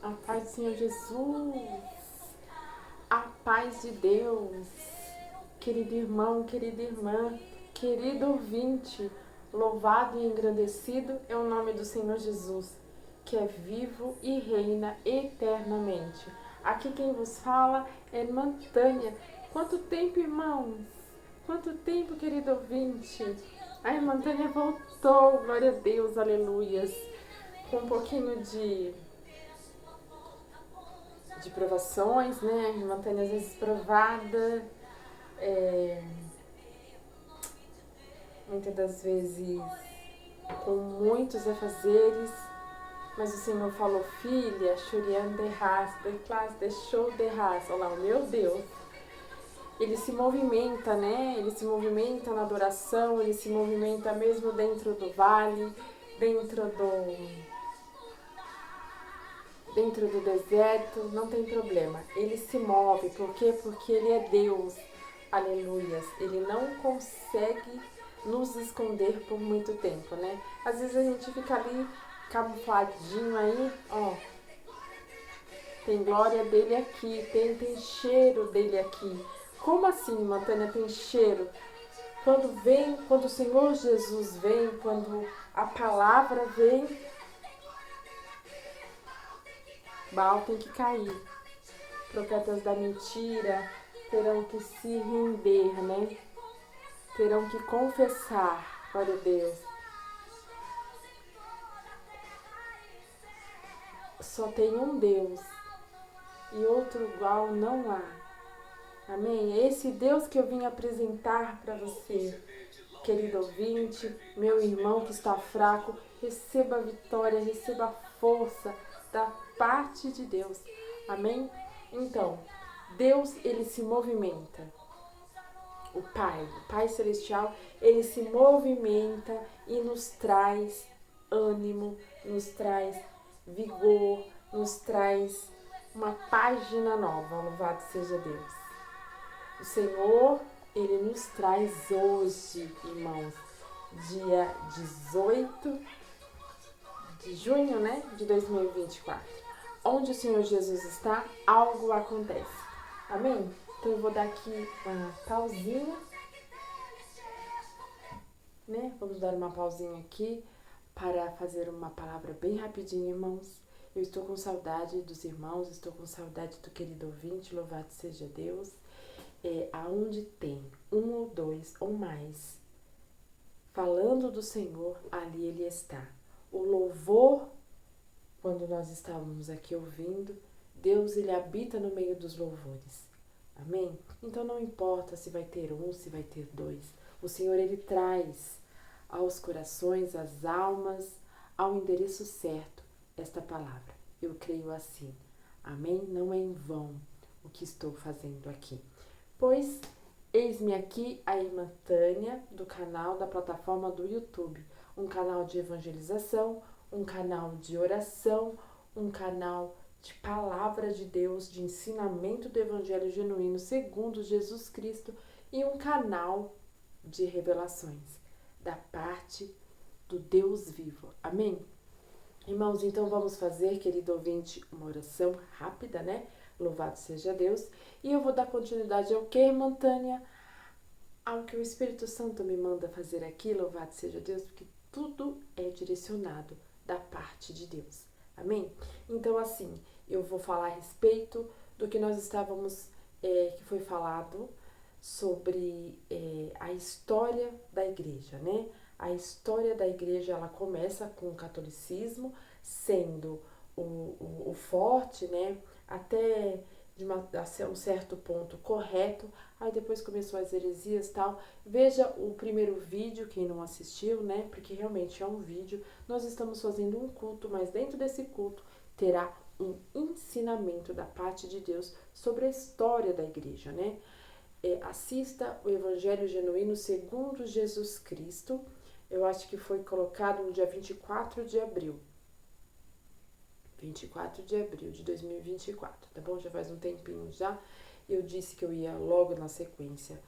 A paz do Senhor Jesus, a paz de Deus, querido irmão, querida irmã, querido ouvinte, louvado e engrandecido é o nome do Senhor Jesus, que é vivo e reina eternamente. Aqui quem vos fala é irmã Tânia. Quanto tempo, irmãos? Quanto tempo, querido ouvinte? A irmã Tânia voltou, glória a Deus, aleluias, com um pouquinho de provações, né? Me mantendo às vezes provada, muitas das vezes com muitos afazeres, mas o Senhor falou, filha, choriando de raça, de classe, deixou de raça. Olha lá, meu Deus. Ele se movimenta, né? Ele se movimenta na adoração, ele se movimenta mesmo dentro do vale, dentro do deserto, não tem problema. Ele se move, por quê? Porque ele é Deus. Aleluias. Ele não consegue nos esconder por muito tempo, né? Às vezes a gente fica ali camufladinho aí, ó. Tem glória dele aqui, tem cheiro dele aqui. Como assim, Mantânia, tem cheiro? Quando o Senhor Jesus vem, quando a palavra vem, Baal tem que cair. Profetas da mentira terão que se render, né? Terão que confessar, glória a Deus. Só tem um Deus e outro igual não há. Amém? Esse Deus que eu vim apresentar para você, querido ouvinte, meu irmão que está fraco, receba a vitória, receba a força da parte de Deus. Amém? Então, Deus, ele se movimenta. O Pai Celestial, ele se movimenta e nos traz ânimo, nos traz vigor, nos traz uma página nova. Louvado seja Deus. O Senhor, ele nos traz hoje, irmãos, dia 18 de junho, né, de 2024. Onde o Senhor Jesus está, algo acontece. Amém? Então eu vou dar aqui uma pausinha, né? Vamos dar uma pausinha aqui para fazer uma palavra bem rapidinho, irmãos. Eu estou com saudade dos irmãos, estou com saudade do querido ouvinte, louvado seja Deus. Aonde tem um ou dois ou mais falando do Senhor, ali ele está. O louvor, quando nós estávamos aqui ouvindo, Deus, ele habita no meio dos louvores. Amém? Então não importa se vai ter um, se vai ter dois. O Senhor, ele traz aos corações, às almas, ao endereço certo esta palavra. Eu creio assim. Amém? Não é em vão o que estou fazendo aqui. Pois, eis-me aqui a irmã Tânia, do canal da plataforma do YouTube. Um canal de evangelização, um canal de oração, um canal de palavra de Deus, de ensinamento do Evangelho genuíno segundo Jesus Cristo e um canal de revelações da parte do Deus vivo. Amém? Irmãos, então vamos fazer, querido ouvinte, uma oração rápida, né? Louvado seja Deus. E eu vou dar continuidade ao que, irmã Tânia? Ao que o Espírito Santo me manda fazer aqui, louvado seja Deus, porque tudo é direcionado da parte de Deus. Amém? Então, assim, eu vou falar a respeito do que nós estávamos, que foi falado sobre a história da igreja, né? A história da igreja, ela começa com o catolicismo, sendo o forte, né? Até a um certo ponto correto, aí depois começou as heresias e tal. Veja o primeiro vídeo, quem não assistiu, né? Porque realmente é um vídeo. Nós estamos fazendo um culto, mas dentro desse culto terá um ensinamento da parte de Deus sobre a história da igreja, né? Assista o Evangelho Genuíno segundo Jesus Cristo. Eu acho que foi colocado no dia 24 de abril. 24 de abril de 2024, tá bom? Já faz um tempinho já. Eu disse que eu ia logo na sequência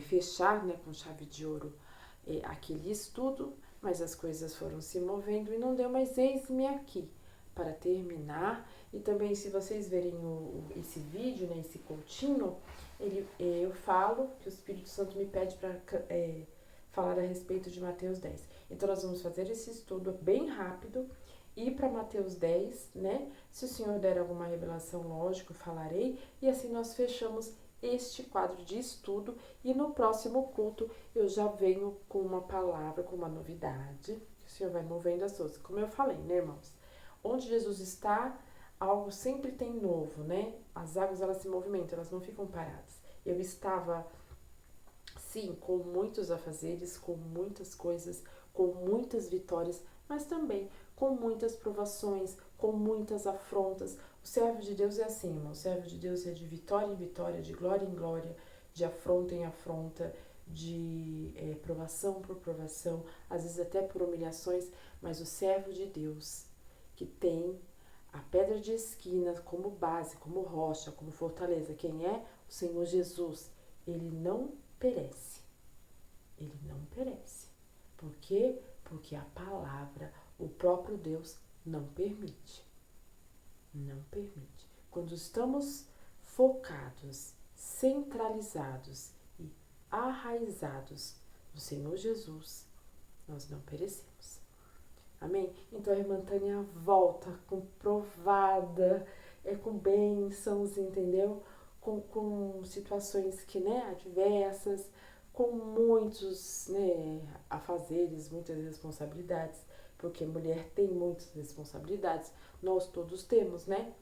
fechar, né, com chave de ouro aquele estudo, mas as coisas foram se movendo e não deu, mas eis-me aqui para terminar. E também, se vocês verem esse vídeo, né, esse cultinho, eu falo que o Espírito Santo me pede para falar a respeito de Mateus 10. Então, nós vamos fazer esse estudo bem rápido, ir para Mateus 10, né? Se o Senhor der alguma revelação, lógico, falarei. E assim nós fechamos este quadro de estudo. E no próximo culto, eu já venho com uma palavra, com uma novidade. O Senhor vai movendo as coisas. Como eu falei, né, irmãos? Onde Jesus está, algo sempre tem novo, né? As águas, elas se movimentam, elas não ficam paradas. Eu estava, sim, com muitos afazeres, com muitas coisas, com muitas vitórias, mas também com muitas provações, com muitas afrontas. O servo de Deus é assim, irmão. O servo de Deus é de vitória em vitória, de glória em glória, de afronta em afronta, de provação por provação, às vezes até por humilhações, mas o servo de Deus, que tem a pedra de esquina como base, como rocha, como fortaleza, quem é? O Senhor Jesus. Ele não perece. Ele não perece. Por quê? Porque a palavra, o próprio Deus, não permite. Não permite. Quando estamos focados, centralizados e arraizados no Senhor Jesus, nós não perecemos. Amém? Então a irmã Tânia volta comprovada, com bênçãos, entendeu? Com situações que, né, adversas, com muitos, né, afazeres, muitas responsabilidades, porque mulher tem muitas responsabilidades, nós todos temos, né?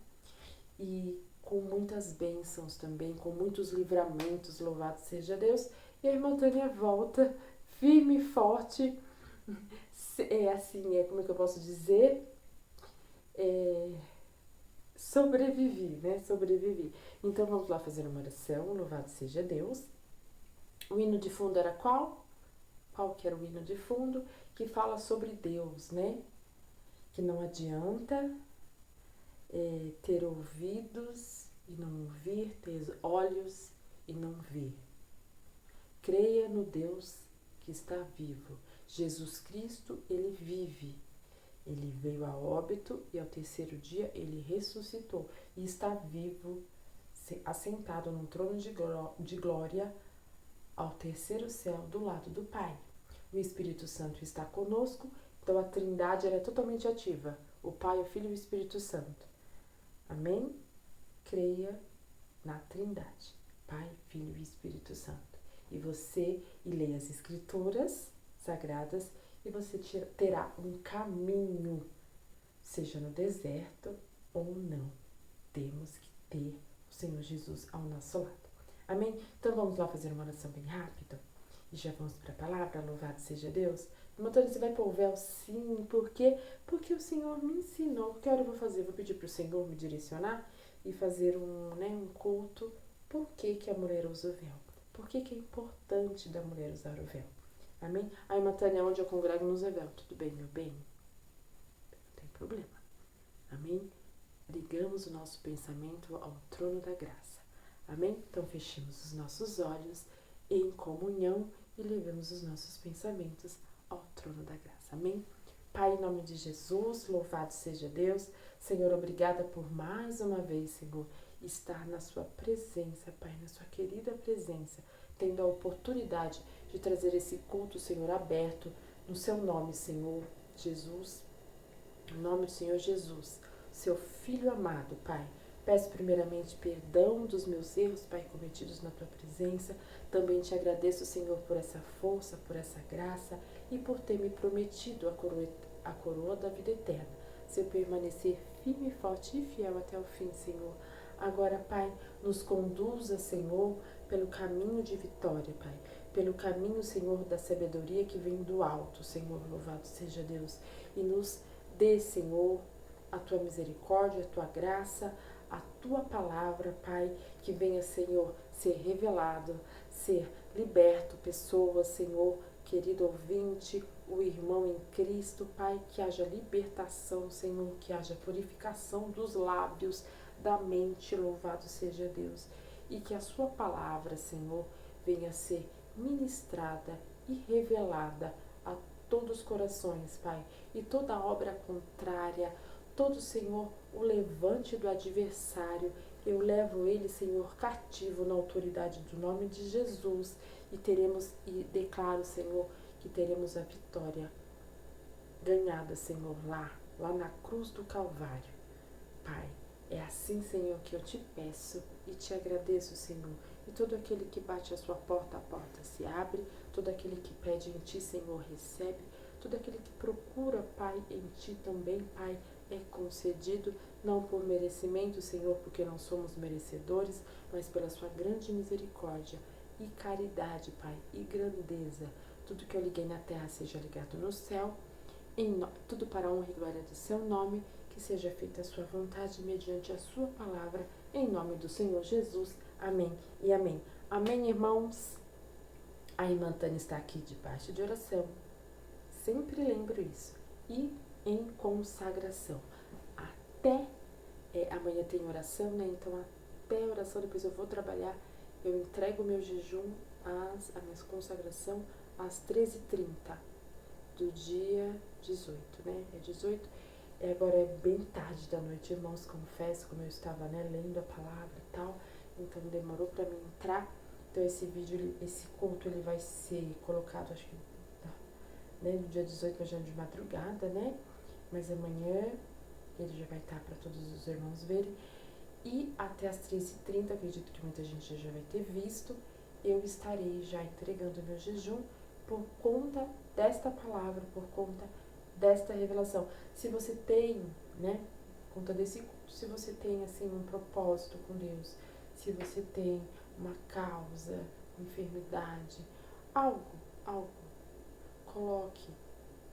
E com muitas bênçãos também, com muitos livramentos, louvado seja Deus. E a irmã Tânia volta firme e forte, como é que eu posso dizer? Sobrevivi, né? Sobrevivi. Então vamos lá fazer uma oração, louvado seja Deus. O hino de fundo era qual? Qual que era o hino de fundo? Que fala sobre Deus, né? Que não adianta ter ouvidos e não ouvir, ter olhos e não ver. Creia no Deus que está vivo. Jesus Cristo, ele vive. Ele veio a óbito e ao terceiro dia ele ressuscitou e está vivo, assentado num trono de glória ao terceiro céu do lado do Pai. O Espírito Santo está conosco, então a Trindade era totalmente ativa. O Pai, o Filho e o Espírito Santo. Amém? Creia na Trindade. Pai, Filho e Espírito Santo. E você leia as Escrituras Sagradas e você terá um caminho, seja no deserto ou não. Temos que ter o Senhor Jesus ao nosso lado. Amém? Então vamos lá fazer uma oração bem rápida e já vamos para a palavra. Louvado seja Deus. Montana, você vai pôr o véu? Sim. Por quê? Porque o Senhor me ensinou. Que hora eu vou fazer? Vou pedir para o Senhor me direcionar e fazer um culto. Por que que a mulher usa o véu? Por que que é importante da mulher usar o véu? Amém? Aí, Matânia, onde eu congrego não usa véu. Tudo bem, meu bem? Não tem problema. Amém? Ligamos o nosso pensamento ao trono da graça. Amém? Então, fechemos os nossos olhos em comunhão e levemos os nossos pensamentos ao trono da graça. Amém? Pai, em nome de Jesus, louvado seja Deus. Senhor, obrigada por mais uma vez, Senhor, estar na sua presença, Pai, na sua querida presença, tendo a oportunidade de trazer esse culto, Senhor, aberto, no seu nome, Senhor Jesus, no nome do Senhor Jesus, seu Filho amado, Pai. Peço primeiramente perdão dos meus erros, Pai, cometidos na Tua presença. Também te agradeço, Senhor, por essa força, por essa graça e por ter me prometido a coroa da vida eterna. Se eu permanecer firme, forte e fiel até o fim, Senhor. Agora, Pai, nos conduza, Senhor, pelo caminho de vitória, Pai. Pelo caminho, Senhor, da sabedoria que vem do alto, Senhor, louvado seja Deus. E nos dê, Senhor, a Tua misericórdia, a Tua graça, a Tua palavra, Pai, que venha, Senhor, ser revelado, ser liberto, pessoas, Senhor, querido ouvinte, o irmão em Cristo, Pai, que haja libertação, Senhor, que haja purificação dos lábios, da mente, louvado seja Deus, e que a Sua palavra, Senhor, venha ser ministrada e revelada a todos os corações, Pai, e toda obra contrária, todo, Senhor, o levante do adversário. Eu levo ele, Senhor, cativo na autoridade do nome de Jesus e declaro, Senhor, que teremos a vitória ganhada, Senhor, lá na cruz do Calvário. Pai, é assim, Senhor, que eu te peço e te agradeço, Senhor. E todo aquele que bate a sua porta, a porta se abre. Todo aquele que pede em ti, Senhor, recebe. Todo aquele que procura, Pai, em ti também, Pai, é concedido. Não por merecimento, Senhor, porque não somos merecedores, mas pela sua grande misericórdia e caridade, Pai, e grandeza. Tudo que eu liguei na terra seja ligado no céu. Tudo para a honra e glória do seu nome. Que seja feita a sua vontade mediante a sua palavra, em nome do Senhor Jesus. Amém e amém. Amém, irmãos? A irmã Tânia está aqui debaixo de oração. Sempre lembro isso. E em consagração. Até amanhã tem oração, né? Então até a oração, depois eu vou trabalhar. Eu entrego o meu jejum, a minha consagração, às 13h30 do dia 18, né? É 18. Agora é bem tarde da noite, irmãos, confesso, como eu estava, né, lendo a palavra e tal, então demorou para mim entrar. Então esse vídeo, esse culto, ele vai ser colocado, acho que, né, no dia 18, mas já de madrugada, né, mas amanhã ele já vai estar para todos os irmãos verem. E até as 13h30, acredito que muita gente já vai ter visto, eu estarei já entregando meu jejum por conta desta palavra, por conta desta revelação. Se você tem, né, conta desse culto, se você tem, assim, um propósito com Deus, se você tem uma causa, uma enfermidade, algo, coloque,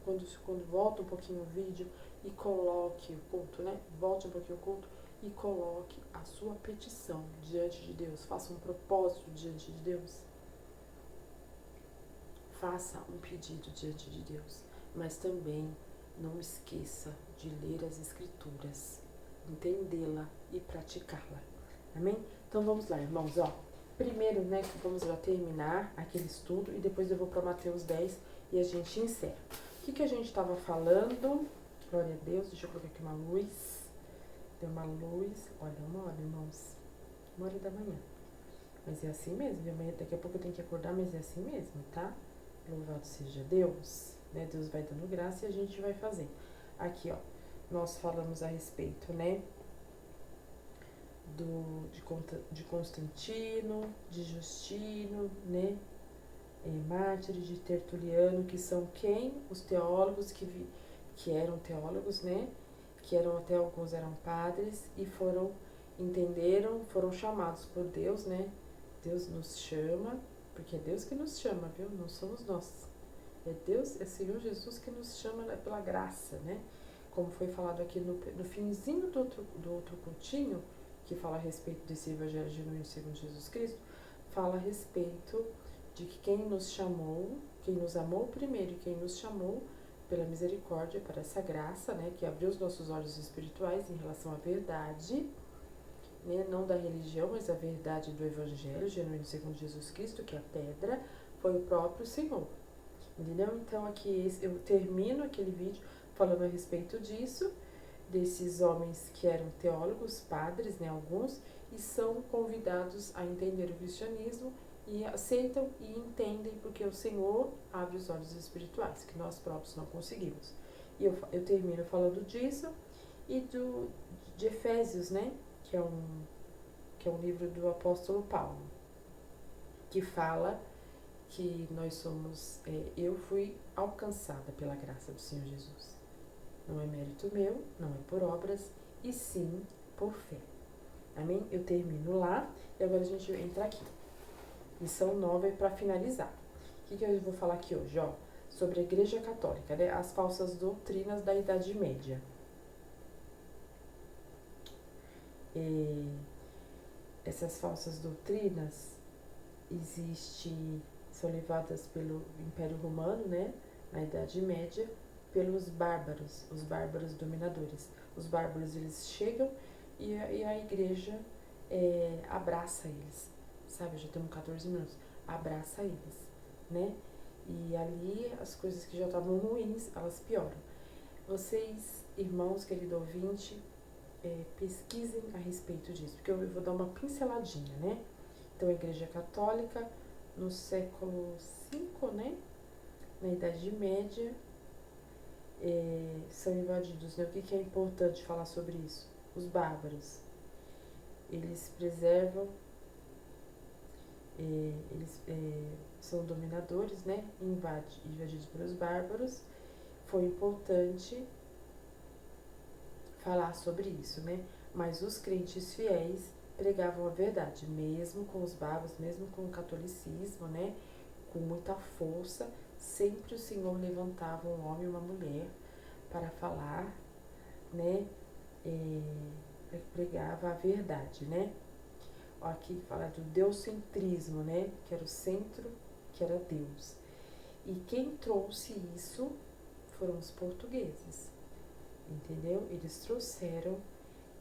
quando volta um pouquinho o vídeo e coloque o culto, né, volte um pouquinho o culto e coloque a sua petição diante de Deus, faça um propósito diante de Deus, faça um pedido diante de Deus. Mas também não esqueça de ler as Escrituras, entendê-la e praticá-la. Amém? Então vamos lá, irmãos. Primeiro, né, vamos já terminar aquele estudo e depois eu vou para Mateus 10 e a gente encerra. O que a gente estava falando? Glória a Deus. Deixa eu colocar aqui uma luz. Deu uma luz. Olha, 1h, irmãos. 1h da manhã. Mas é assim mesmo, viu? Daqui a pouco eu tenho que acordar, mas é assim mesmo, tá? Louvado seja Deus, né? Deus vai dando graça e a gente vai fazendo. Aqui, nós falamos a respeito, né? De Constantino, de Justino, né? Mártires, de Tertuliano, que são quem? Os teólogos que eram teólogos, né? Que eram até alguns eram padres e foram chamados por Deus, né? Deus nos chama. Porque é Deus que nos chama, viu? Não somos nós. É Deus, é Senhor Jesus que nos chama pela graça, né? Como foi falado aqui no finzinho do outro cultinho, que fala a respeito desse Evangelho genuíno segundo Jesus Cristo, fala a respeito de que quem nos chamou, quem nos amou primeiro e quem nos chamou pela misericórdia, para essa graça, né? Que abriu os nossos olhos espirituais em relação à verdade, né, não da religião, mas a verdade do Evangelho genuíno segundo Jesus Cristo, que é a pedra, foi o próprio Senhor. Entendeu? Então aqui eu termino aquele vídeo falando a respeito disso, desses homens que eram teólogos, padres, né, alguns, e são convidados a entender o cristianismo e aceitam e entendem porque o Senhor abre os olhos espirituais, que nós próprios não conseguimos. E eu termino falando disso e de Efésios, né? Que é um livro do apóstolo Paulo, que fala que nós somos, eu fui alcançada pela graça do Senhor Jesus. Não é mérito meu, não é por obras, e sim por fé. Amém? Eu termino lá e agora a gente entra aqui. Lição 9 para finalizar. O que eu vou falar aqui hoje? Sobre a Igreja Católica, né? As falsas doutrinas da Idade Média. Essas falsas doutrinas são levadas pelo Império Romano, né, na Idade Média, pelos bárbaros, os bárbaros dominadores. Os bárbaros, eles chegam e a igreja abraça eles, sabe? Já temos 14 minutos. Abraça eles, né? E ali as coisas que já estavam ruins, elas pioram. Vocês, irmãos, querido ouvinte, pesquisem a respeito disso, porque eu vou dar uma pinceladinha, né? Então, a Igreja Católica, no século V, né? Na Idade Média, são invadidos, né? O que é importante falar sobre isso? Os bárbaros. Eles preservam, eles são dominadores, né? Invadidos pelos bárbaros. Foi importante falar sobre isso, né? Mas os crentes fiéis pregavam a verdade, mesmo com os bárbaros, mesmo com o catolicismo, né? Com muita força, sempre o Senhor levantava um homem e uma mulher para falar, né? Pregava a verdade, né? Aqui fala do deocentrismo, né? Que era o centro, que era Deus. E quem trouxe isso foram os portugueses, entendeu? Eles trouxeram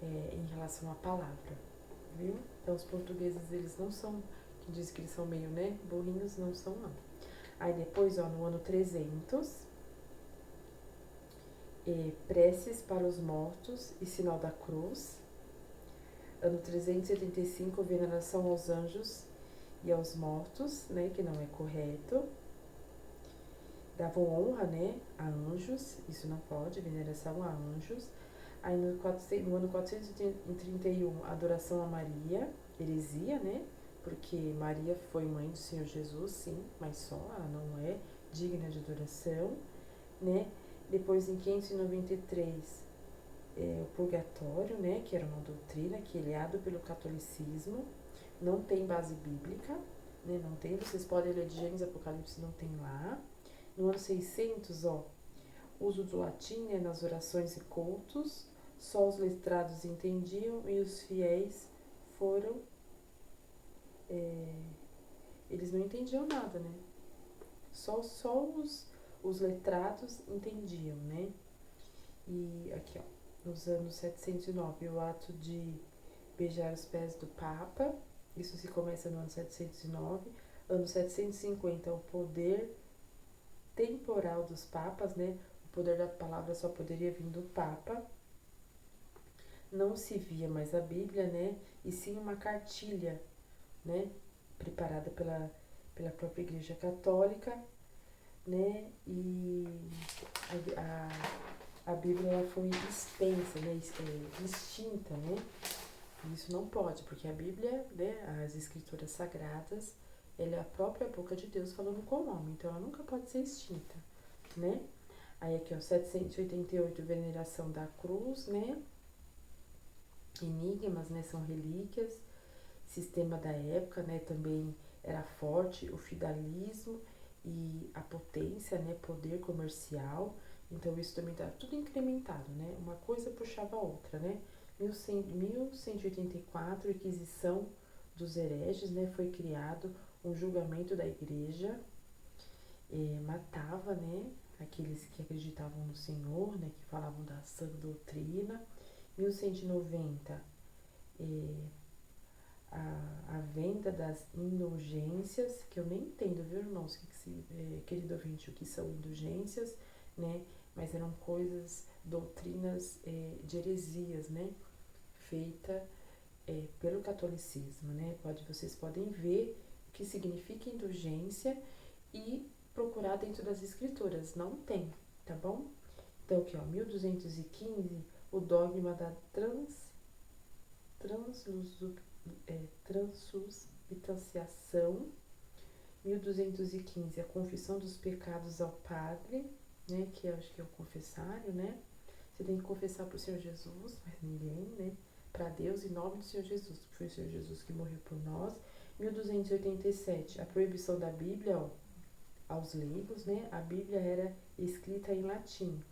em relação à palavra, viu? Então os portugueses, eles não são, que diz que eles são meio, né, burrinhos, não são não. Aí depois, ó, no ano 300, preces para os mortos e sinal da cruz. Ano 375, veneração aos anjos e aos mortos, né, que não é correto. Davam honra, né, a anjos, isso não pode, veneração a anjos. Aí no ano 431, adoração a Maria, heresia, né, porque Maria foi mãe do Senhor Jesus, sim, mas só, ela não é digna de adoração, né. Depois, em 593, o purgatório, né, que era uma doutrina que é aliado pelo catolicismo, não tem base bíblica, né, não tem, vocês podem ler de Gênesis, Apocalipse, não tem lá. No ano 600, ó, uso do latim, né, nas orações e cultos, só os letrados entendiam e os fiéis foram, eles não entendiam nada, né, só os letrados entendiam, né. E aqui, ó, nos anos 709, o ato de beijar os pés do Papa, isso se começa no ano 709. Ano 750, o poder temporal dos papas, né? O poder da palavra só poderia vir do Papa. Não se via mais a Bíblia, né? E sim uma cartilha, né? Preparada pela própria Igreja Católica, né? E a Bíblia ela foi dispensa, né? Extinta, né? Isso não pode, porque a Bíblia, né, as escrituras sagradas, ela é a própria boca de Deus falando com o homem, então ela nunca pode ser extinta, né? Aí aqui, ó, 788, veneração da cruz, né? Enigmas, né, são relíquias. Sistema da época, né, também era forte, o feudalismo e a potência, né, poder comercial. Então isso também tá tudo incrementado, né? Uma coisa puxava a outra, né? 1184, Inquisição dos hereges, né? Foi criado um julgamento da igreja, matava, né? Aqueles que acreditavam no Senhor, né? Que falavam da sã doutrina. 1190, a venda das indulgências, que eu nem entendo, viu, irmãos, querido ouvinte, o que são indulgências, né? Mas eram coisas, doutrinas de heresias, né? Feita pelo catolicismo, né? Vocês podem ver o que significa indulgência e procurar dentro das escrituras. Não tem, tá bom? Então, aqui, ó, 1215, o dogma da transubstanciação. 1215, a confissão dos pecados ao padre, né? Que eu acho que é o confessário, né? Você tem que confessar para o Senhor Jesus, mas ninguém, né? Para Deus, em nome do Senhor Jesus, que foi o Senhor Jesus que morreu por nós. 1287, a proibição da Bíblia, ó, aos leigos, né? A Bíblia era escrita em latim,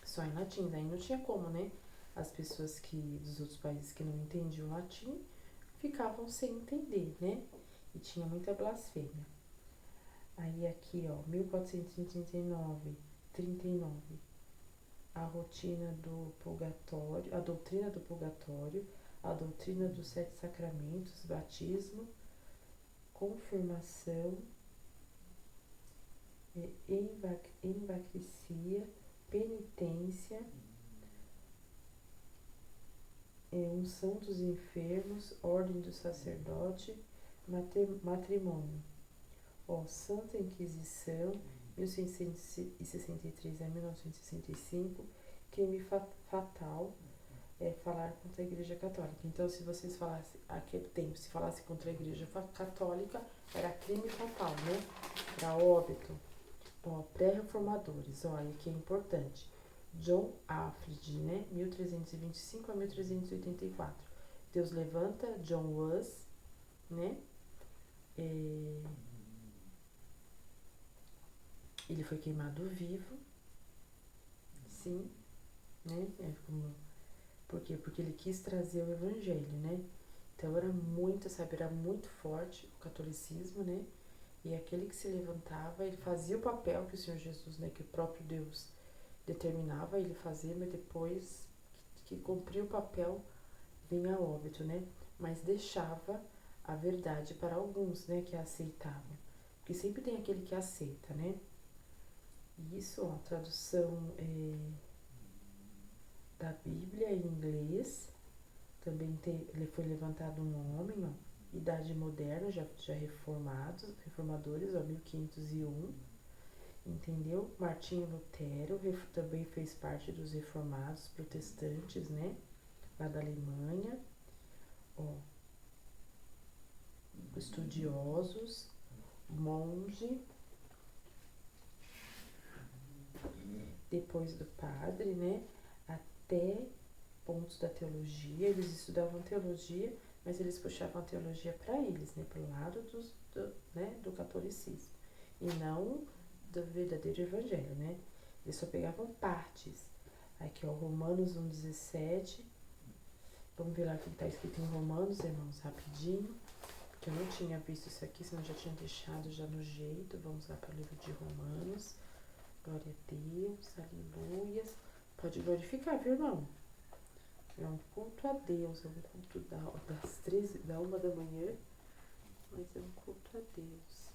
só em latim, daí não tinha como, né? As pessoas dos outros países que não entendiam latim ficavam sem entender, né? E tinha muita blasfêmia. Aí aqui, ó, 1439, 39, a rotina do purgatório, a doutrina do purgatório, a doutrina dos 7 sacramentos, batismo, confirmação, embacricia, penitência, unção dos enfermos, ordem do sacerdote, matrimônio. Santa Inquisição, 1663 a 1965, crime fatal, falar contra a Igreja Católica. Então, se vocês falassem, aquele tempo, se falasse contra a Igreja Católica, era crime fatal, né? Era óbito. Pré-reformadores, olha que é importante. John Alfred, né? 1325 a 1384. Deus levanta John Huss, né? Ele foi queimado vivo, sim, né? Por quê? Porque ele quis trazer o evangelho, né? Então era muito forte o catolicismo, né? E aquele que se levantava, ele fazia o papel que o Senhor Jesus, né? Que o próprio Deus determinava ele fazer, mas depois que cumpria o papel, vinha óbito, né? Mas deixava a verdade para alguns, né? Que aceitavam. Porque sempre tem aquele que aceita, né? Isso, a tradução da Bíblia em inglês. Também ele foi levantado um homem, Idade Moderna, já reformadores, 1501, entendeu? Martinho Lutero também fez parte dos reformados protestantes, né? Lá da Alemanha. Estudiosos, monge, depois do padre, né? Até pontos da teologia, eles estudavam teologia, mas eles puxavam a teologia para eles, né, para o lado do catolicismo, e não do verdadeiro evangelho, né? Eles só pegavam partes. Aqui, Romanos 1,17. Vamos ver lá o que está escrito em Romanos, irmãos, rapidinho, porque eu não tinha visto isso aqui, senão eu já tinha deixado já no jeito. Vamos lá para o livro de Romanos. Glória a Deus, aleluias. Pode glorificar, viu, irmão? É um culto a Deus, é um culto das 13, da 1 da manhã, mas é um culto a Deus.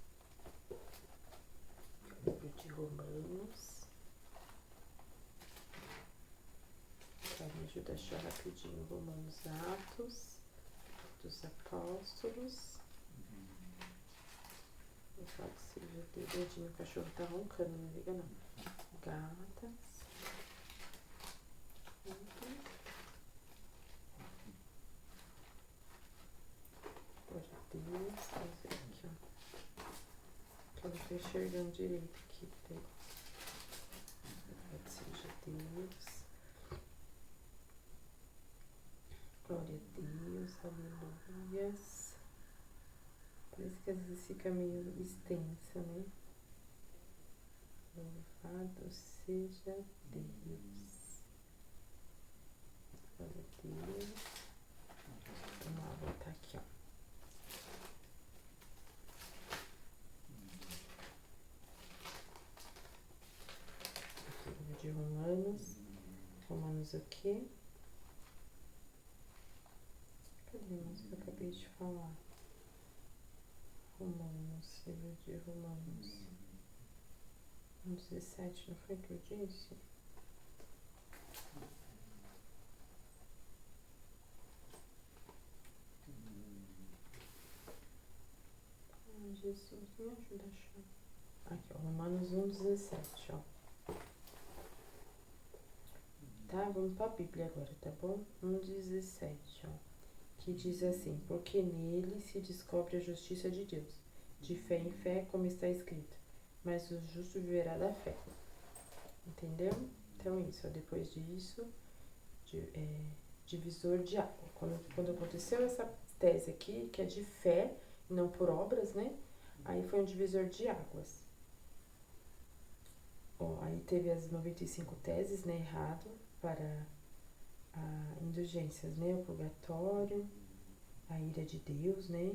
Livro de Romanos. Me ajuda a achar rapidinho. Romanos, Atos dos Apóstolos. Vou falar que seja dedinho, o cachorro tá roncando, não liga não. Gálatas. Glória a Deus. Vamos ver aqui, que eu não tô enxergando direito aqui. Louvado seja Deus. Glória a Deus, aleluias. Parece que às vezes fica meio extensa, né? Louvado seja Deus. Glória a Deus. Vamos lá, voltar aqui, Aqui, livro de Romanos. Romanos o quê? Cadê, irmãos, que eu acabei de falar? Romanos, livro de Romanos. 17, não foi que eu disse? Jesus, me ajuda a achar. Aqui, Romanos 1,17, Tá? Vamos para a Bíblia agora, tá bom? 1,17, que diz assim: porque nele se descobre a justiça de Deus, de fé em fé, como está escrito, mas o justo viverá da fé. Entendeu? Então isso, depois disso, divisor de água. Quando aconteceu essa tese aqui, que é de fé, não por obras, né? Aí foi um divisor de águas. Aí teve as 95 teses, né, errado, para indulgências, né, o purgatório, a ira de Deus, né,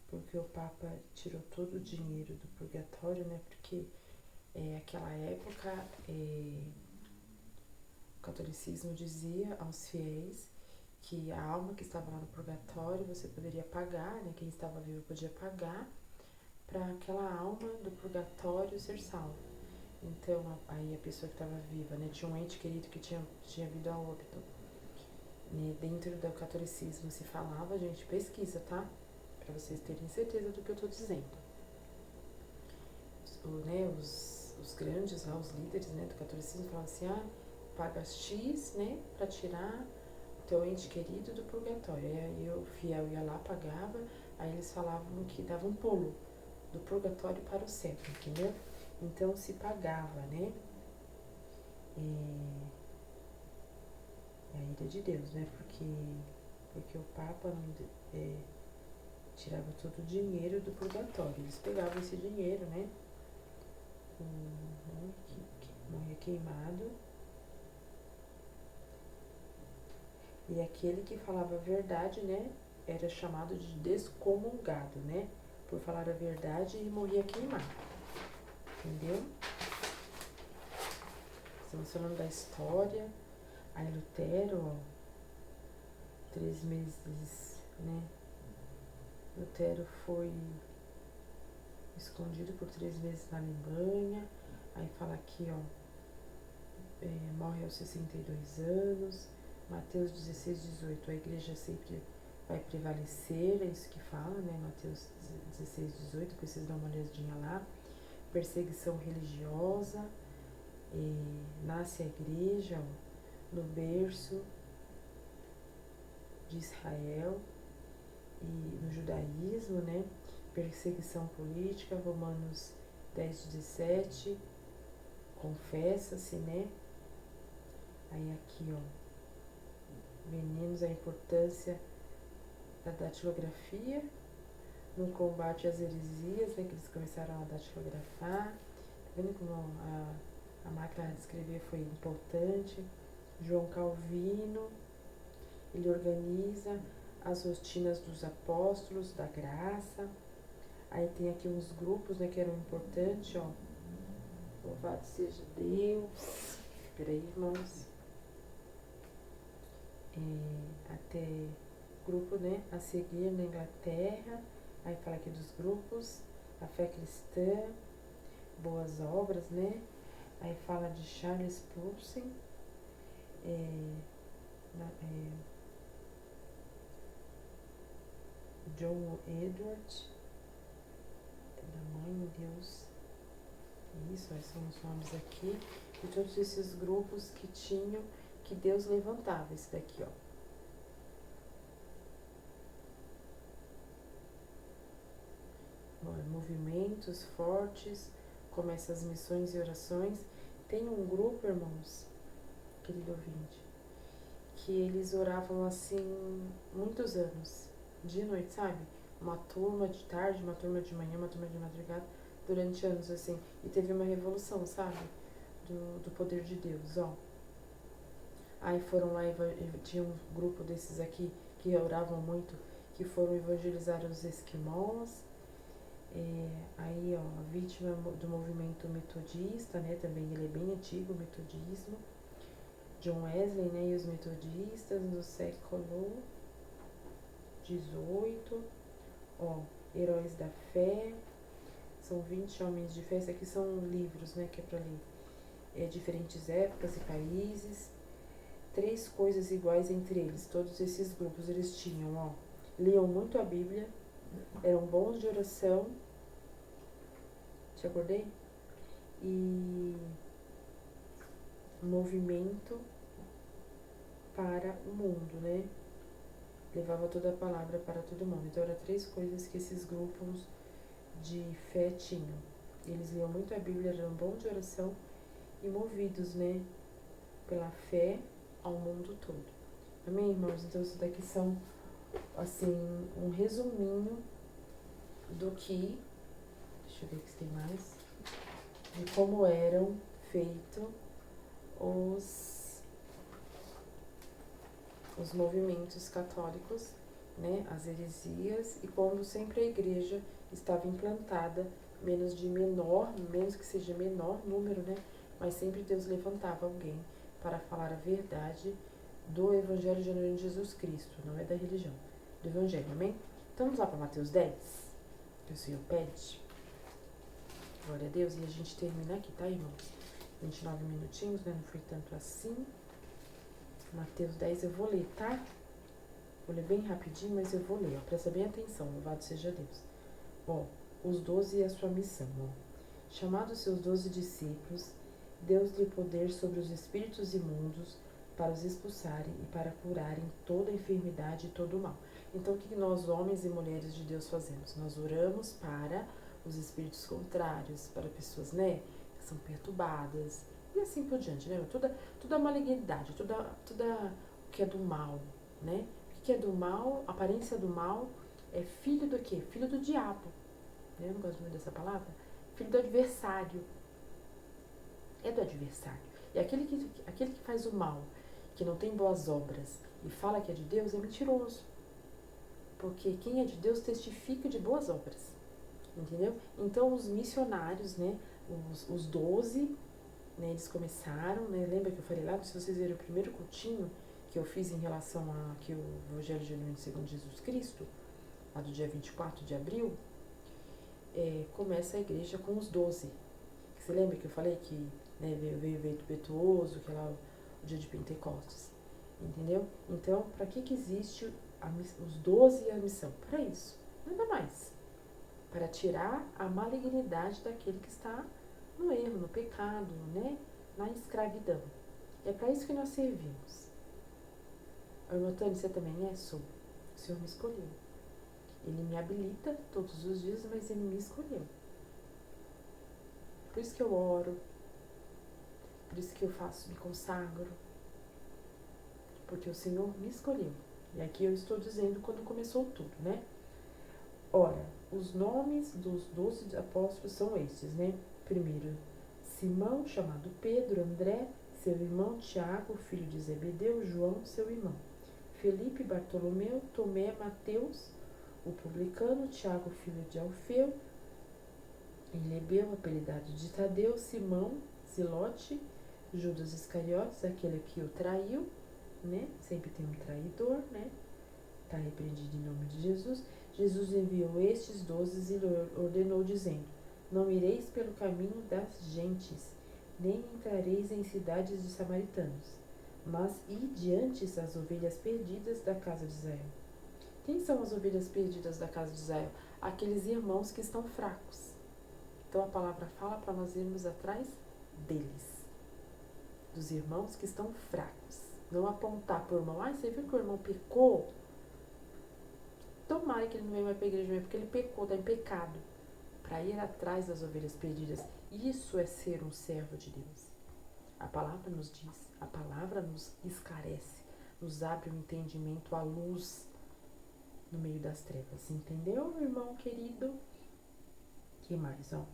porque o Papa tirou todo o dinheiro do purgatório, né, porque naquela época o catolicismo dizia aos fiéis que a alma que estava lá no purgatório você poderia pagar, né, quem estava vivo podia pagar para aquela alma do purgatório ser salva. Então, aí a pessoa que estava viva, né? Tinha um ente querido que tinha vindo a óbito. Né? Dentro do catolicismo se falava, gente, pesquisa, tá? Para vocês terem certeza do que eu estou dizendo. Os grandes lá, os líderes, né, do catolicismo falavam assim, paga X, né, para tirar teu ente querido do purgatório. E aí o fiel ia lá, pagava, aí eles falavam que dava um pulo do purgatório para o céu, entendeu? Então se pagava, né? É a ira de Deus, né? Porque o Papa tirava todo o dinheiro do purgatório. Eles pegavam esse dinheiro, né? Que morria queimado. E aquele que falava a verdade, né? Era chamado de descomungado, né? Por falar a verdade e morria queimado. Entendeu? Estamos falando da história. Aí Lutero, ó, 3 meses, né? Lutero foi escondido por 3 meses na Alemanha. Aí fala aqui, ó, morre aos 62 anos. Mateus 16, 18, a igreja sempre vai prevalecer, é isso que fala, né? Mateus 16, 18, precisa dar uma olhadinha lá. Perseguição religiosa, nasce a igreja, ó, no berço de Israel e no judaísmo, né? Perseguição política, Romanos 10, 17, confessa-se, né? Aí aqui, ó, venemos a importância da datilografia no combate às heresias, né? Que eles começaram a datilografar. Tá vendo como a máquina de escrever foi importante? João Calvino, ele organiza as rotinas dos apóstolos da graça. Aí tem aqui uns grupos, né, que eram importantes, ó. Louvado seja Deus. Peraí, irmãos. Até grupo, né, a seguir na Inglaterra. Aí fala aqui dos grupos, a fé cristã, boas obras, né? Aí fala de Charles Spurgeon, John Edward, da Mãe de Deus. Isso, esses são os nomes aqui. E todos esses grupos que tinham, que Deus levantava. Esse daqui, ó. Movimentos fortes, como essas missões e orações. Tem um grupo, irmãos, querido ouvinte, que eles oravam assim muitos anos, dia e noite, sabe? Uma turma de tarde, uma turma de manhã, uma turma de madrugada, durante anos, assim. E teve uma revolução, sabe? Do poder de Deus, ó. Aí foram lá, tinha um grupo desses aqui que oravam muito, que foram evangelizar os esquimós. Aí, ó, vítima do movimento metodista, né? Também ele é bem antigo, o metodismo. John Wesley, né? E os metodistas no século XVIII. Ó, Heróis da Fé. São 20 homens de fé. Isso aqui são livros, né? Que é pra ler. Diferentes épocas e países. 3 coisas iguais entre eles. Todos esses grupos, eles tinham, ó. Liam muito a Bíblia. Eram bons de oração. Te acordei? E movimento para o mundo, né? Levava toda a palavra para todo mundo. Então, eram 3 coisas que esses grupos de fé tinham. Eles liam muito a Bíblia, eram bons de oração e movidos, né? Pela fé ao mundo todo. Amém, irmãos? Então, isso daqui são, assim, um resuminho do que... Deixa eu ver se tem mais. De como eram feitos os movimentos católicos, né, as heresias, e quando sempre a igreja estava implantada, menos que seja menor número, né, mas sempre Deus levantava alguém para falar a verdade do Evangelho de Jesus Cristo, não é da religião, do Evangelho, amém? Então vamos lá para Mateus 10, que o Senhor pede. Glória a Deus. E a gente termina aqui, tá, irmãos? 29 minutinhos, né? Não foi tanto assim. Mateus 10, eu vou ler, tá? Vou ler bem rapidinho, mas eu vou ler, ó. Presta bem atenção, louvado seja Deus. Ó, os 12 e a sua missão, ó. Chamados seus 12 discípulos, Deus-lhe poder sobre os espíritos imundos para os expulsarem e para curarem toda enfermidade e todo o mal. Então, o que nós, homens e mulheres de Deus, fazemos? Nós oramos para os espíritos contrários, para pessoas, né, que são perturbadas, e assim por diante, né? Toda malignidade, toda o que é do mal, né? O que é do mal, a aparência do mal é filho do quê? Filho do diabo. Eu não gosto muito dessa palavra. Filho do adversário. É do adversário. E aquele que faz o mal, que não tem boas obras e fala que é de Deus, é mentiroso. Porque quem é de Deus testifica de boas obras. Entendeu? Então, os missionários, né, os 12, né, eles começaram, né, lembra que eu falei lá, se vocês verem o primeiro cultinho que eu fiz em relação a que o Evangelho Genuíno segundo Jesus Cristo, lá do dia 24 de abril, começa a igreja com os 12. Você lembra que eu falei que, né, veio Betuoso, que é lá o dia de Pentecostes, entendeu? Então, para que existe os 12 e a missão? Para isso, nada mais. Para tirar a malignidade daquele que está no erro, no pecado, né, na escravidão. É para isso que nós servimos. Irmã Tânia, você também é? Sou. O Senhor me escolheu. Ele me habilita todos os dias, mas Ele me escolheu. Por isso que eu oro, por isso que eu me consagro, porque o Senhor me escolheu. E aqui eu estou dizendo quando começou tudo, né? Ora, os nomes dos 12 apóstolos são estes, né? Primeiro, Simão, chamado Pedro, André, seu irmão Tiago, filho de Zebedeu, João, seu irmão, Felipe, Bartolomeu, Tomé, Mateus, o publicano, Tiago, filho de Alfeu, Lebeu, apelidado de Tadeu, Simão, Zilote, Judas Iscariotes, aquele que o traiu, né? Sempre tem um traidor, né? Está repreendido em nome de Jesus. Jesus enviou estes 12 e ordenou, dizendo: não ireis pelo caminho das gentes, nem entrareis em cidades de samaritanos, mas ide antes as ovelhas perdidas da casa de Israel. Quem são as ovelhas perdidas da casa de Israel? Aqueles irmãos que estão fracos. Então a palavra fala para nós irmos atrás deles, dos irmãos que estão fracos. Não apontar para o irmão, você viu que o irmão pecou? Tomara que ele não venha mais para a igreja mesmo, porque ele pecou, está em pecado. Para ir atrás das ovelhas perdidas. Isso é ser um servo de Deus. A palavra nos diz, a palavra nos esclarece, nos abre um entendimento, a luz no meio das trevas. Entendeu, irmão querido? Que mais, ó?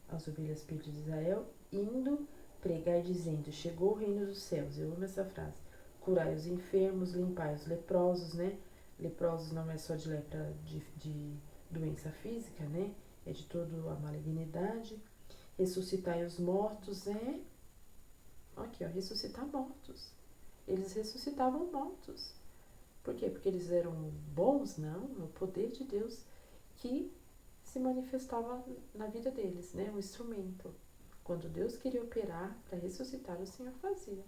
As ovelhas perdidas de Israel, indo pregar dizendo: chegou o reino dos céus. Eu amo essa frase. Curai os enfermos, limpai os leprosos, né? Leprosos não é só de lepra de doença física, né? É de toda a malignidade. Ressuscitai os mortos, Aqui, ó, ressuscitar mortos. Eles ressuscitavam mortos. Por quê? Porque eles eram bons? Não, o poder de Deus que se manifestava na vida deles, né? Um instrumento. Quando Deus queria operar para ressuscitar, o Senhor fazia.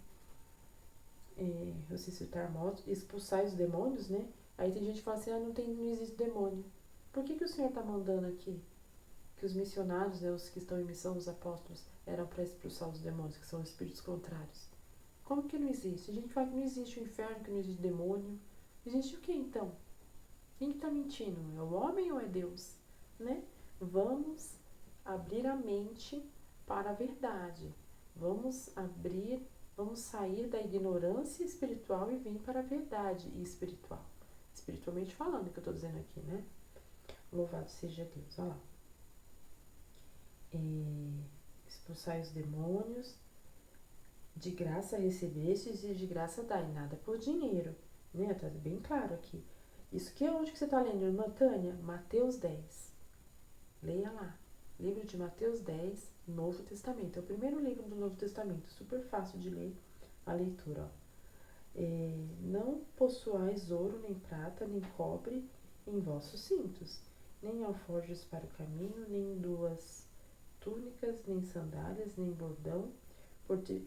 Ressuscitar mortos, expulsar os demônios, né? Aí tem gente que fala assim, não existe demônio. Por que o Senhor está mandando aqui? Que os missionários, né, os que estão em missão, os apóstolos, eram para expulsar os demônios, que são espíritos contrários. Como que não existe? A gente fala que não existe o inferno, que não existe demônio. Existe o que então? Quem que está mentindo? É o homem ou é Deus? Né? Vamos abrir a mente para a verdade. Vamos sair da ignorância espiritual e vir para a verdade espiritual. Espiritualmente falando, que eu estou dizendo aqui, né? Louvado seja Deus. Olha lá. Expulsai os demônios, de graça recebestes e de graça dai, nada por dinheiro, né? Tá bem claro aqui. Isso que é onde que você está lendo, irmã Tânia? Mateus 10. Leia lá. Livro de Mateus 10, Novo Testamento. É o primeiro livro do Novo Testamento. Super fácil de ler a leitura, ó. Não possuais ouro, nem prata, nem cobre em vossos cintos, nem alforjes para o caminho, nem duas túnicas, nem sandálias, nem bordão,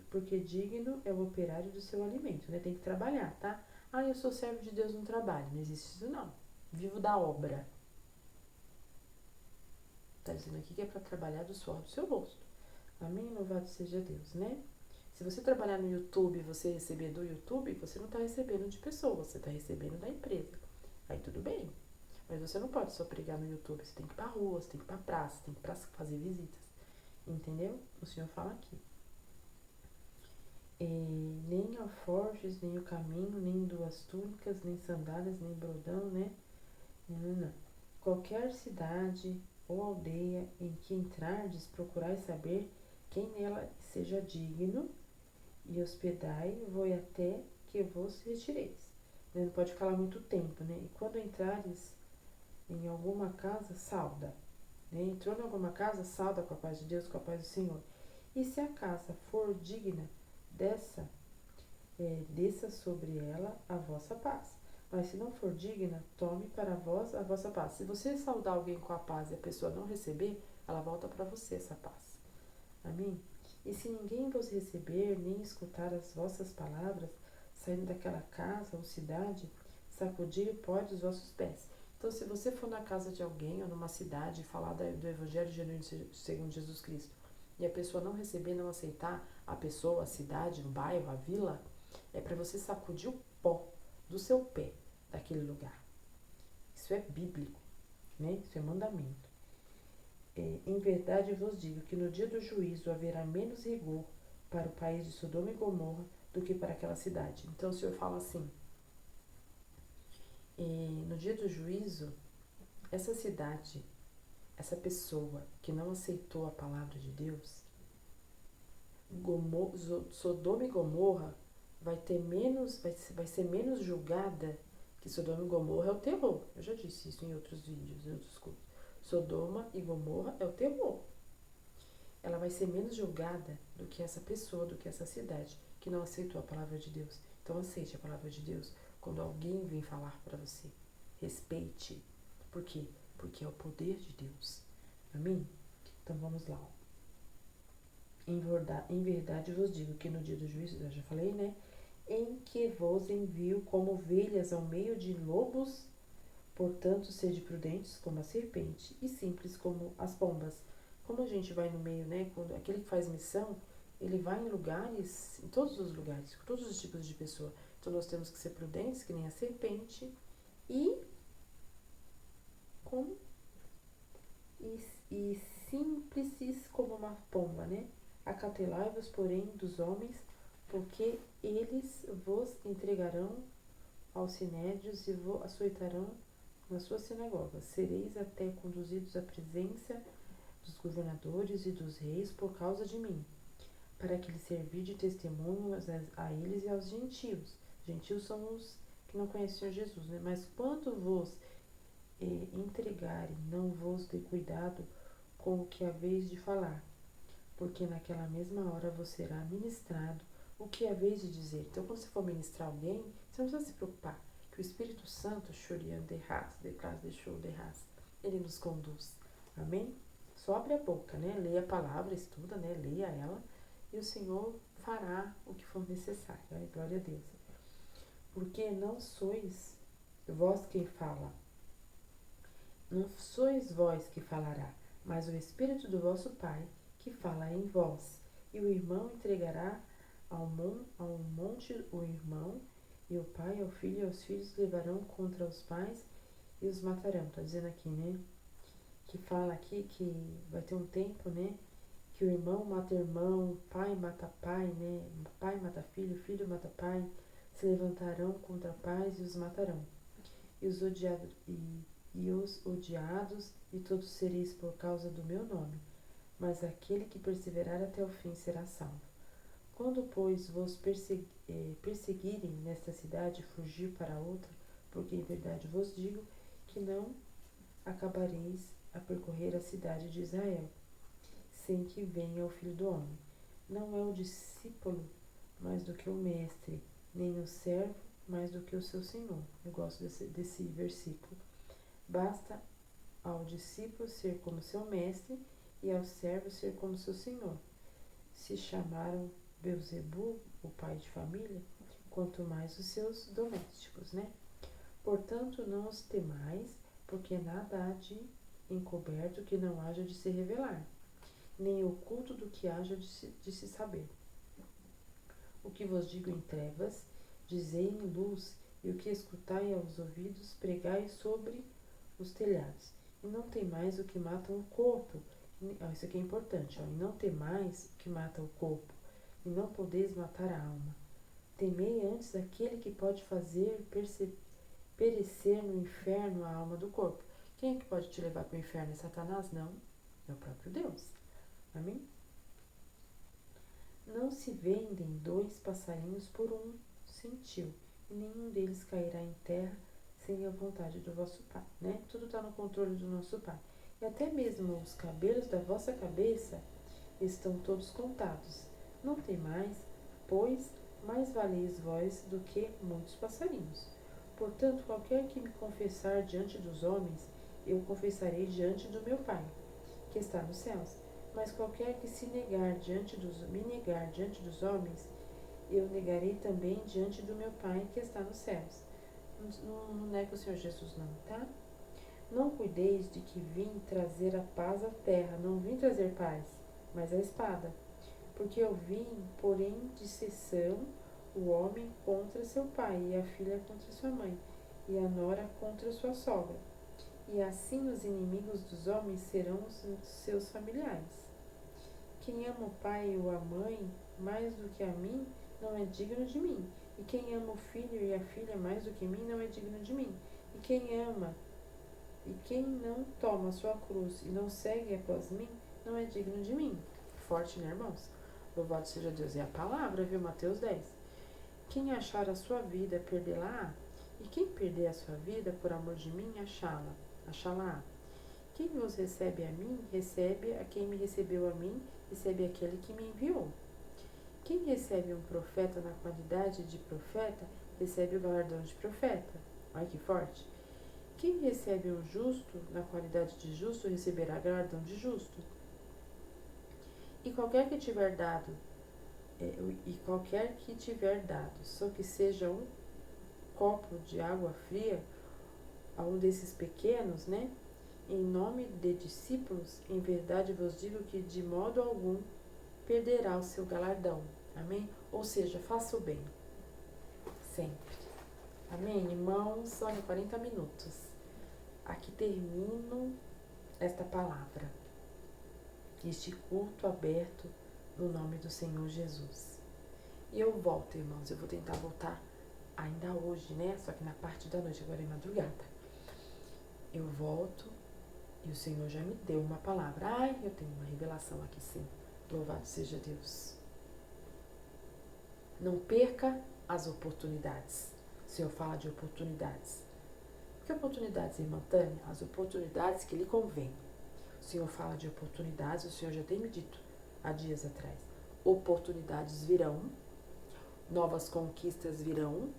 porque digno é o operário do seu alimento, né? Tem que trabalhar, tá? Ah, eu sou servo de Deus no trabalho. Não existe isso, não. Vivo da obra. Tá dizendo aqui que é para trabalhar do suor do seu rosto. Amém? Louvado seja Deus, né? Se você trabalhar no YouTube e você receber do YouTube, você não está recebendo de pessoa, você está recebendo da empresa. Aí tudo bem. Mas você não pode só pregar no YouTube, você tem que ir pra rua, você tem que ir pra praça, você tem que ir pra fazer visitas. Entendeu? O Senhor fala aqui. Nem alforjes, nem o caminho, nem duas túnicas, nem sandálias, nem brodão, né? Não. Qualquer cidade ou aldeia em que entrardes, procurai saber quem nela seja digno, e hospedai-vos até que vos retireis. Não pode ficar lá muito tempo, né? E quando entrares em alguma casa, sauda. Né? Entrou em alguma casa, sauda com a paz de Deus, com a paz do Senhor. E se a casa for digna dessa, desça sobre ela a vossa paz. Mas se não for digna, tome para vós a vossa paz. Se você saudar alguém com a paz e a pessoa não receber, ela volta para você essa paz. Amém? E se ninguém vos receber, nem escutar as vossas palavras, saindo daquela casa ou cidade, sacudir o pó dos vossos pés. Então, se você for na casa de alguém ou numa cidade e falar do Evangelho genuíno segundo Jesus Cristo, e a pessoa não receber, não aceitar a pessoa, a cidade, o bairro, a vila, é para você sacudir o pó do seu pé daquele lugar. Isso é bíblico, né? Isso é mandamento. Em verdade vos digo que no dia do juízo haverá menos rigor para o país de Sodoma e Gomorra do que para aquela cidade. Então o Senhor fala assim, no dia do juízo, essa cidade, essa pessoa que não aceitou a palavra de Deus, Sodoma e Gomorra vai ser menos julgada, que Sodoma e Gomorra é o terror. Eu já disse isso em outros vídeos, em outros cultos. Sodoma e Gomorra é o terror. Ela vai ser menos julgada do que essa pessoa, do que essa cidade que não aceitou a palavra de Deus. Então aceite a palavra de Deus quando alguém vem falar para você. Respeite. Por quê? Porque é o poder de Deus. Amém? Então vamos lá. Em verdade vos digo que no dia do juízo, eu já falei, né? Em que vos envio como ovelhas ao meio de lobos, portanto sede prudentes como a serpente e simples como as pombas. Como a gente vai no meio, né? Quando aquele que faz missão, ele vai em lugares, em todos os lugares, com todos os tipos de pessoa. Então nós temos que ser prudentes, que nem a serpente, e como e simples como uma pomba, né? Acautelai-vos, porém, dos homens, porque eles vos entregarão aos sinédrios e vos açoitarão nas suas sinagogas. Sereis até conduzidos à presença dos governadores e dos reis por causa de mim, para que lhes servir de testemunho a eles e aos gentios. Gentios são os que não conheciam Jesus, né? Mas quando vos entregarem, não vos dê cuidado com o que haveis de falar, porque naquela mesma hora vos será ministrado o que haveis de dizer. Então, quando você for ministrar alguém, você não precisa se preocupar, que o Espírito Santo, ele nos conduz. Amém? Só abre a boca, né? Leia a palavra, estuda, né? Leia ela, e o Senhor fará o que for necessário. Né? Glória a Deus. Porque não sois vós quem fala, não sois vós que falará, mas o Espírito do vosso Pai que fala em vós. E o irmão entregará ao monte o irmão, e o pai ao filho, e os filhos levarão contra os pais e os matarão. Tá dizendo aqui, né? Que fala aqui que vai ter um tempo, né? Que o irmão mata irmão, pai mata pai, né? Pai mata filho, filho mata pai. Se levantarão contra pais e os matarão. E os odiados, e todos sereis por causa do meu nome, mas aquele que perseverar até o fim será salvo. Quando, pois, vos perseguirem nesta cidade, fugir para outra, porque em verdade vos digo que não acabareis a percorrer a cidade de Israel, sem que venha o Filho do Homem. Não é o discípulo mais do que o mestre, nem o servo mais do que o seu senhor. Eu gosto desse versículo. Basta ao discípulo ser como seu mestre e ao servo ser como seu senhor. Se chamaram Beelzebul, o pai de família, quanto mais os seus domésticos, né? Portanto, não os temais, porque nada há de encoberto que não haja de se revelar, nem oculto do que haja de se saber. O que vos digo em trevas, dizei em luz, e o que escutai aos ouvidos, pregai sobre os telhados. E não temais o que mata o corpo. Isso aqui é importante. E não temais o que mata o corpo, e não podeis matar a alma. Temei antes aquele que pode fazer perecer no inferno a alma do corpo. Quem é que pode te levar para o inferno? É Satanás? Não. É o próprio Deus. Amém? Não se vendem 2 passarinhos por um centil, e nenhum deles cairá em terra sem a vontade do vosso Pai, né? Tudo está no controle do nosso Pai. E até mesmo os cabelos da vossa cabeça estão todos contados. Não temais, pois mais valeis vós do que muitos passarinhos. Portanto, qualquer que me confessar diante dos homens, eu confessarei diante do meu Pai, que está nos céus. Mas qualquer que me negar diante dos homens, eu negarei também diante do meu Pai que está nos céus. Não nega o Senhor Jesus não, tá? Não cuideis de que vim trazer a paz à terra. Não vim trazer paz, mas a espada. Porque eu vim, porém, disseção, o homem contra seu pai, e a filha contra sua mãe, e a nora contra sua sogra. E assim os inimigos dos homens serão os seus familiares. Quem ama o pai ou a mãe mais do que a mim, não é digno de mim. E quem ama o filho e a filha mais do que mim, não é digno de mim. E quem não toma a sua cruz e não segue após mim, não é digno de mim. Forte, né, irmãos? Louvado seja Deus. É a palavra, viu? Mateus 10. Quem achar a sua vida, perdê-la-á. E quem perder a sua vida, por amor de mim, achá-la-á. Quem vos recebe a mim, recebe a quem me recebeu a mim, recebe aquele que me enviou. Quem recebe um profeta na qualidade de profeta, recebe o galardão de profeta. Olha que forte. Quem recebe um justo na qualidade de justo, receberá galardão de justo. E qualquer que tiver dado, só que seja um copo de água fria a um desses pequenos, né? Em nome de discípulos, em verdade vos digo que de modo algum perderá o seu galardão. Amém? Ou seja, faça o bem. Sempre. Amém? Irmãos, olha, 40 minutos. Aqui termino esta palavra. Este culto aberto no nome do Senhor Jesus. E eu volto, irmãos. Eu vou tentar voltar ainda hoje, né? Só que na parte da noite, agora é madrugada. Eu volto e o Senhor já me deu uma palavra. Ai, eu tenho uma revelação aqui sim. Louvado seja Deus. Não perca as oportunidades. O Senhor fala de oportunidades. Que oportunidades, irmã Tânia? As oportunidades que lhe convêm. O Senhor fala de oportunidades, o Senhor já tem me dito há dias atrás. Oportunidades virão, novas conquistas virão,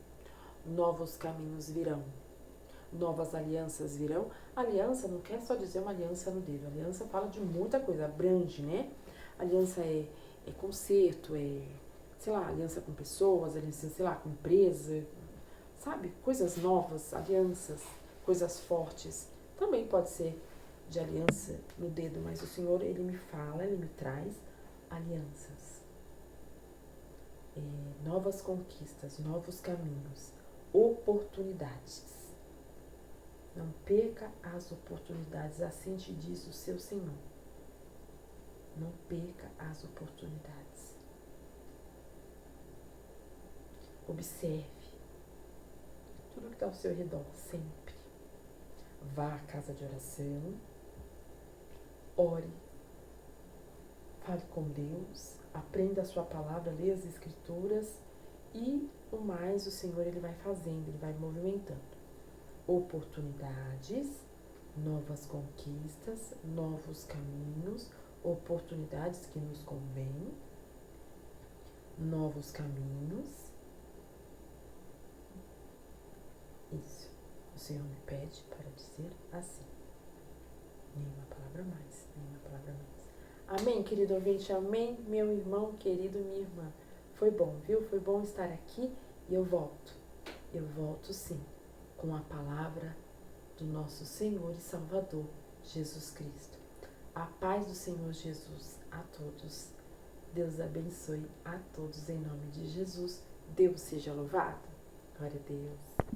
novos caminhos virão, novas alianças virão. Aliança não quer só dizer uma aliança no dedo. Aliança fala de muita coisa, abrange, né? Aliança é conserto, sei lá, aliança com pessoas, aliança, sei lá, com empresa, sabe? Coisas novas, alianças, coisas fortes. Também pode ser de aliança no dedo, mas o Senhor, Ele me fala, Ele me traz alianças. Novas conquistas, novos caminhos, oportunidades. Não perca as oportunidades, assim te diz o seu Senhor. Não perca as oportunidades. Observe tudo que está ao seu redor, sempre. Vá à casa de oração, ore, fale com Deus, aprenda a sua palavra, leia as escrituras e o mais o Senhor Ele vai fazendo, Ele vai movimentando. Oportunidades, novas conquistas, novos caminhos, oportunidades que nos convêm, novos caminhos. Isso, o Senhor me pede para dizer assim. Nenhuma palavra mais, nenhuma palavra mais. Amém, querido ouvinte, amém, meu irmão querido, minha irmã. Foi bom, viu? Foi bom estar aqui e eu volto. Eu volto sim, com a palavra do nosso Senhor e Salvador, Jesus Cristo. A paz do Senhor Jesus a todos. Deus abençoe a todos em nome de Jesus. Deus seja louvado. Glória a Deus.